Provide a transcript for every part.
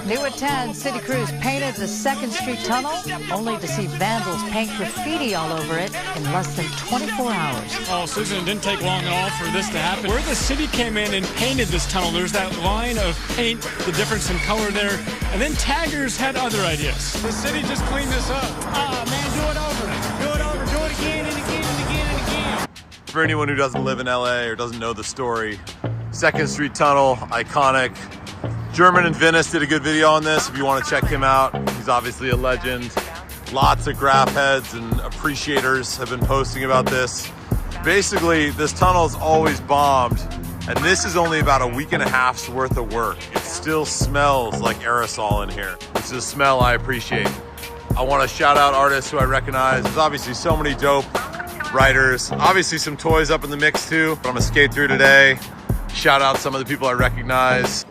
New at 10, city crews painted the 2nd Street Tunnel, only to see vandals paint graffiti all over it in less than 24 hours. Oh, Susan, it didn't take long at all for this to happen. Where the city came in and painted this tunnel, there's that line of paint, the difference in color there, and then taggers had other ideas. The city just cleaned this up. Ah, man, do it over. Do it over. Do it again and again and again and again. For anyone who doesn't live in LA or doesn't know the story, 2nd Street Tunnel, iconic. German and Venice did a good video on this if you want to check him out. He's obviously a legend. Lots of graph heads and appreciators have been posting about this. Basically, this tunnel's always bombed, and this is only about a week and a half's worth of work. It still smells like aerosol in here, which is a smell I appreciate. I want to shout out artists who I recognize. There's obviously so many dope writers. Obviously some toys up in the mix too, but I'm gonna skate through today. Shout out some of the people I recognize.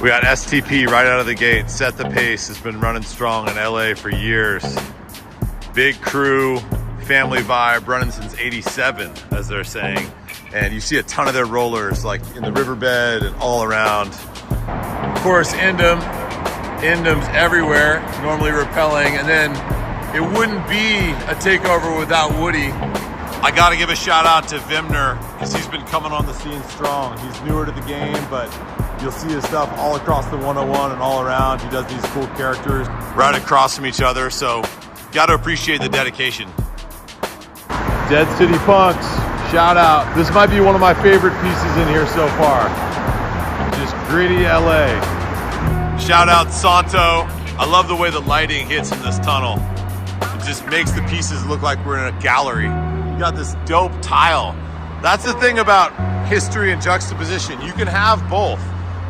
We got STP right out of the gate. Set the Pace has been running strong in LA for years. Big crew, family vibe, running since '87, as they're saying. And you see a ton of their rollers like in the riverbed and all around. Of course, Indum's everywhere, normally repelling. And then it wouldn't be a takeover without Woody. I gotta give a shout out to Vimner, because he's been coming on the scene strong. He's newer to the game, but you'll see his stuff all across the 101 and all around. He does these cool characters right across from each other, so gotta appreciate the dedication. Dead City Punks, shout out. This might be one of my favorite pieces in here so far. Just gritty LA. Shout out Santo. I love the way the lighting hits in this tunnel. It just makes the pieces look like we're in a gallery. You got this dope tile. That's the thing about history and juxtaposition. You can have both.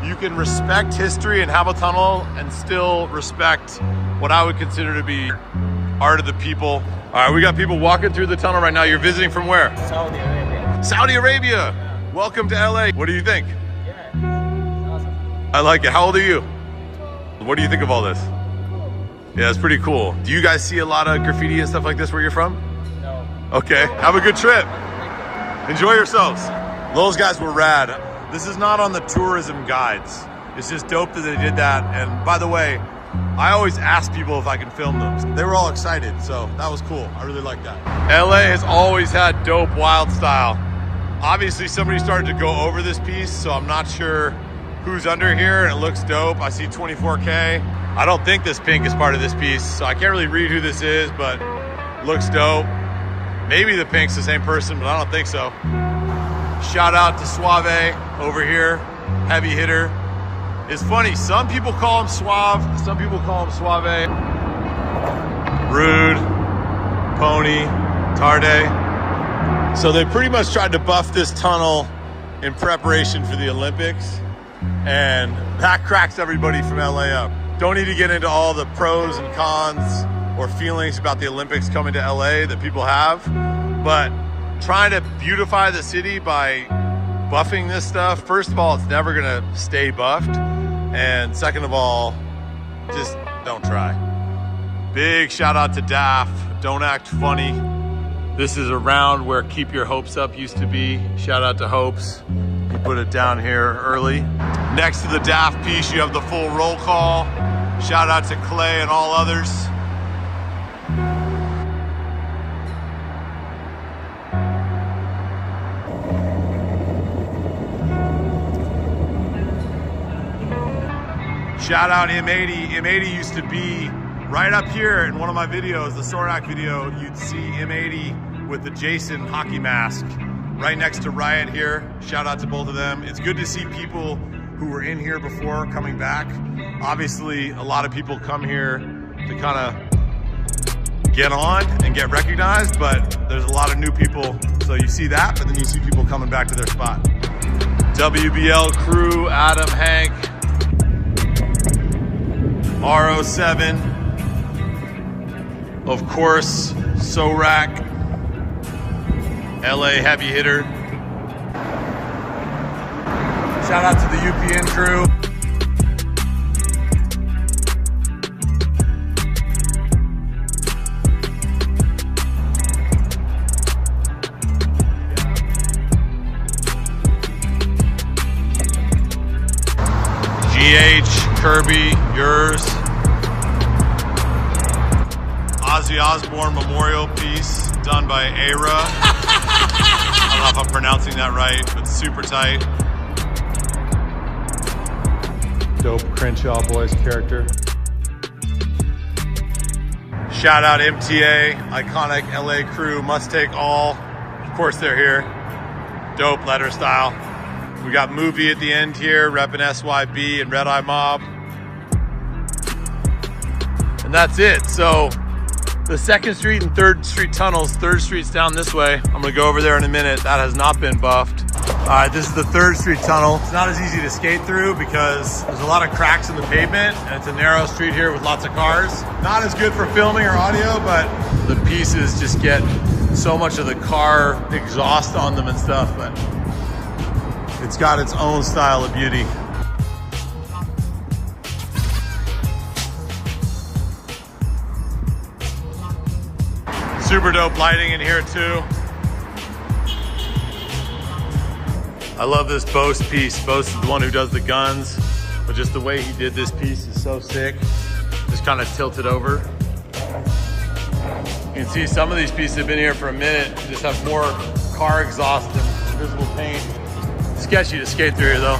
You can respect history and have a tunnel and still respect what I would consider to be art of the people. All right, we got people walking through the tunnel right now. You're visiting from where? Saudi Arabia. Saudi Arabia. Yeah. Welcome to LA. What do you think? Yeah, it's awesome. I like it. How old are you? What do you think of all this? Yeah, it's pretty cool. Do you guys see a lot of graffiti and stuff like this where you're from? No. Okay, have a good trip. Enjoy yourselves. Those guys were rad. This is not on the tourism guides. It's just dope that they did that. And by the way, I always ask people if I can film them. They were all excited, so that was cool. I really like that. LA has always had dope wild style. Obviously somebody started to go over this piece, so I'm not sure who's under here, and it looks dope. I see 24K. I don't think this pink is part of this piece, so I can't really read who this is, but looks dope. Maybe the pink's the same person, but I don't think so. Shout out to Suave over here, heavy hitter. It's funny, some people call him Suave, some people call him Suave. Rude, Pony, Tarde. So they pretty much tried to buff this tunnel in preparation for the Olympics, and that cracks everybody from LA up. Don't need to get into all the pros and cons or feelings about the Olympics coming to LA that people have, but trying to beautify the city by buffing this stuff, first of all, it's never gonna stay buffed, and second of all, just don't try. Big shout out to DAF, Don't Act Funny. This is around where Keep Your Hopes Up used to be. Shout out to Hopes. He put it down here early. Next to the DAF piece, you have the full roll call. Shout out to Clay and all others. Shout out M80. M80 used to be right up here in one of my videos, the Sorak video. You'd see M80 with the Jason hockey mask right next to Riot here. Shout out to both of them. It's good to see people who were in here before coming back. Obviously, a lot of people come here to kind of get on and get recognized, but there's a lot of new people. So you see that, but then you see people coming back to their spot. WBL crew, Adam, Hank, R07, of course, Sorak, LA heavy hitter. Shout out to the UPN crew. GH, Kirby, yours. Ozzy Osbourne memorial piece done by Era. I don't know if I'm pronouncing that right, but super tight. Dope Crenshaw Boys character. Shout out MTA, iconic LA crew, must take all. Of course they're here. Dope letter style. We got Movie at the end here, repping SYB and Red Eye Mob. And that's it. So the 2nd Street and 3rd Street tunnels, 3rd Street's down this way. I'm gonna go over there in a minute. That has not been buffed. All right, this is the 3rd Street tunnel. It's not as easy to skate through because there's a lot of cracks in the pavement and it's a narrow street here with lots of cars. Not as good for filming or audio, but the pieces just get so much of the car exhaust on them and stuff, but it's got its own style of beauty. Super dope lighting in here too. I love this Bose piece. Bose is the one who does the guns, but just the way he did this piece is so sick. Just kind of tilted over. You can see some of these pieces have been here for a minute, just have more car exhaust and invisible paint. Sketchy to skate through here though.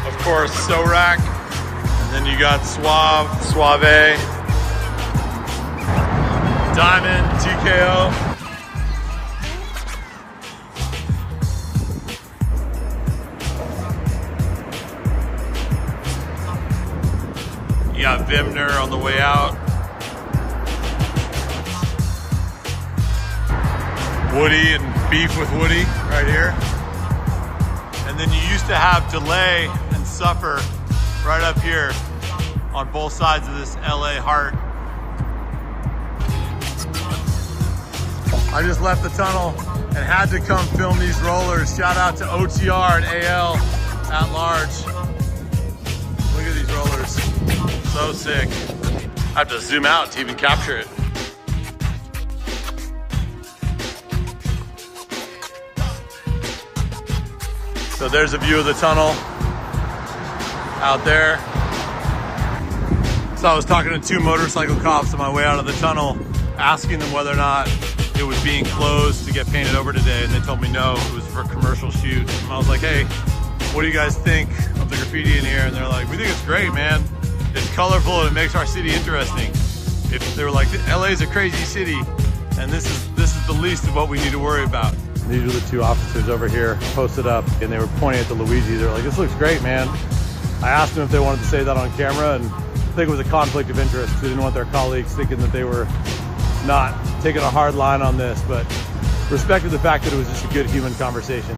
Of course, Sorak, and then you got Suave, Diamond, TKO. You got Vimner on the way out. Woody and Beef with Woody right here. And then you used to have Delay and Suffer right up here on both sides of this LA heart. I just left the tunnel and had to come film these rollers. Shout out to OTR and AL at large. Look at these rollers, so sick. I have to zoom out to even capture it. So there's a view of the tunnel out there. So I was talking to 2 motorcycle cops on my way out of the tunnel, asking them whether or not it was being closed to get painted over today, and they told me no, it was for a commercial shoot. And I was like, hey, what do you guys think of the graffiti in here? And they're like, we think it's great, man. It's colorful and it makes our city interesting. If they were like, LA is a crazy city, and this is the least of what we need to worry about. These are the 2 officers over here posted up, and they were pointing at the Luigi. They're like, this looks great, man. I asked them if they wanted to say that on camera, and I think it was a conflict of interest. They didn't want their colleagues thinking that they were not taking a hard line on this, but respected the fact that it was just a good human conversation.